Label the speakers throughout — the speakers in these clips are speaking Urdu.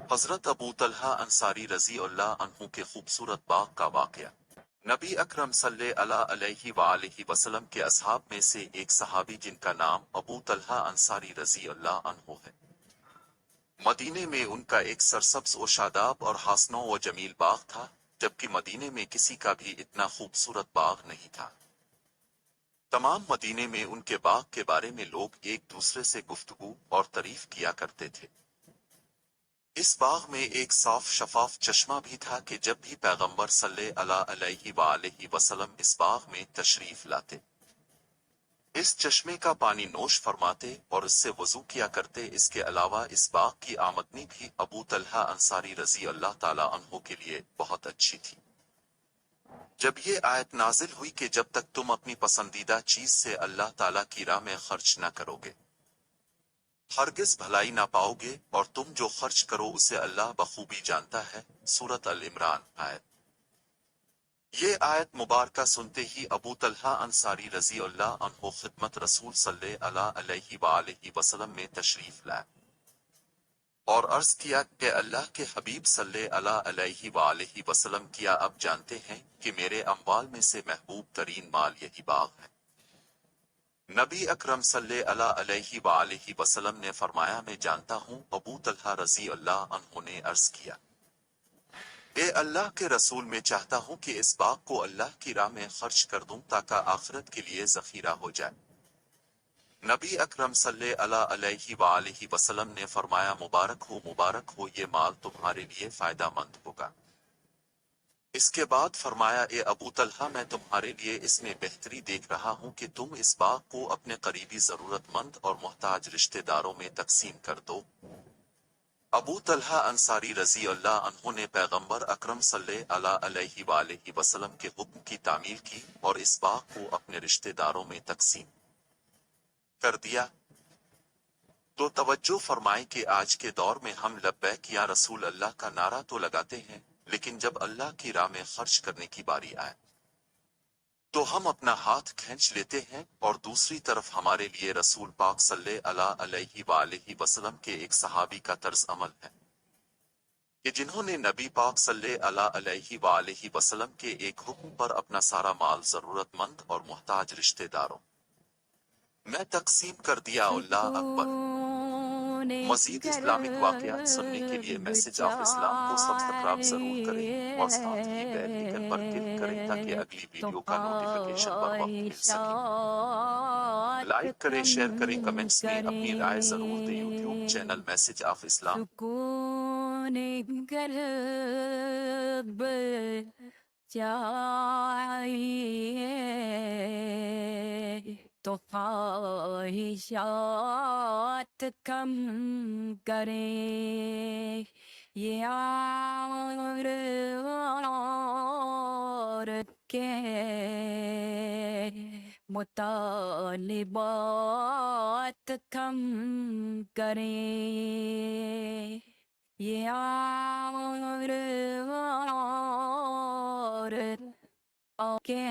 Speaker 1: حضرت ابو طلحہ انصاری رضی اللہ عنہ کے خوبصورت باغ کا واقعہ۔ نبی اکرم صلی اللہ علیہ وآلہ وسلم کے اصحاب میں سے ایک صحابی جن کا نام ابو طلحہ انصاری رضی اللہ عنہ ہے، مدینے میں ان کا ایک سرسبز و شاداب اور حسنو و جمیل باغ تھا، جبکہ مدینے میں کسی کا بھی اتنا خوبصورت باغ نہیں تھا۔ تمام مدینے میں ان کے باغ کے بارے میں لوگ ایک دوسرے سے گفتگو اور تعریف کیا کرتے تھے۔ اس باغ میں ایک صاف شفاف چشمہ بھی تھا کہ جب بھی پیغمبر صلی اللہ علیہ وآلہ وسلم اس باغ میں تشریف لاتے، اس چشمے کا پانی نوش فرماتے اور اس سے وضو کیا کرتے۔ اس کے علاوہ اس باغ کی آمدنی بھی ابو طلحہ انصاری رضی اللہ تعالی عنہ کے لیے بہت اچھی تھی۔ جب یہ آیت نازل ہوئی کہ جب تک تم اپنی پسندیدہ چیز سے اللہ تعالی کی راہ میں خرچ نہ کرو گے، ہرگز بھلائی نہ پاؤ گے، اور تم جو خرچ کرو اسے اللہ بخوبی جانتا ہے، سورۃ العمران آیت۔ یہ آیت مبارکہ سنتے ہی ابو طلحہ انصاری رضی اللہ عنہ خدمت رسول صلی اللہ علیہ وآلہ وسلم میں تشریف لائے اور عرض کیا کہ اللہ کے حبیب صلی اللہ علیہ وآلہ وسلم، کیا اب جانتے ہیں کہ میرے اموال میں سے محبوب ترین مال یہی باغ ہے؟ نبی اکرم صلی اللہ علیہ وآلہ وسلم نے فرمایا، میں جانتا ہوں۔ ابو طلحہ رضی اللہ عنہ نے عرض کیا، اے اللہ کے رسول، میں چاہتا ہوں کہ اس باغ کو اللہ کی راہ میں خرچ کر دوں تاکہ آخرت کے لیے ذخیرہ ہو جائے۔ نبی اکرم صلی اللہ علیہ وآلہ وسلم نے فرمایا، مبارک ہو، یہ مال تمہارے لیے فائدہ مند ہوگا۔ اس کے بعد فرمایا، اے ابو طلحہ، میں تمہارے لیے اس میں بہتری دیکھ رہا ہوں کہ تم اس باغ کو اپنے قریبی ضرورت مند اور محتاج رشتہ داروں میں تقسیم کر دو۔ ابو طلحہ انصاری رضی اللہ عنہ نے پیغمبر اکرم صلی اللہ علیہ وآلہ وسلم کے حکم کی تعمیل کی اور اس باغ کو اپنے رشتہ داروں میں تقسیم کر دیا۔ تو توجہ فرمائیں کہ آج کے دور میں ہم لبیک یا رسول اللہ کا نعرہ تو لگاتے ہیں، لیکن جب اللہ کی راہ میں خرچ کرنے کی باری آئے تو ہم اپنا ہاتھ کھینچ لیتے ہیں، اور دوسری طرف ہمارے لیے رسول پاک صلی اللہ علیہ وآلہ وسلم کے ایک صحابی کا طرز عمل ہے کہ جنہوں نے نبی پاک صلی اللہ علیہ وآلہ وسلم کے ایک حکم پر اپنا سارا مال ضرورت مند اور محتاج رشتہ داروں میں تقسیم کر دیا۔ اللہ اکبر۔ مزید اسلامک واقعات سننے کے لیے میسج آف اسلام کو سبسکرائب ضرور کریں اور ساتھ ہی بیل آئیکن پر کلک کریں تاکہ اگلی ویڈیو کا نوٹیفیکیشن بر وقت مل سکے۔ لائک کریں، شیئر کریں، کمنٹس میں اپنی رائے ضرور دیں۔ یوٹیوب چینل میسج آف اسلام
Speaker 2: سکون قلب چاہیے تو خواہشات کم کریں، یہ اور کے مطالبات کم کریں، یہ اور کے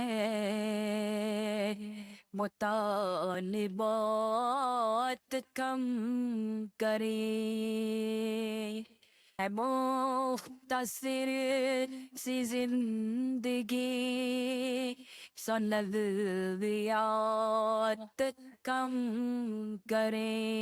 Speaker 2: مطالبات کم کریں۔ ہے مختصر سی زندگی، سو نظریات کم کریں۔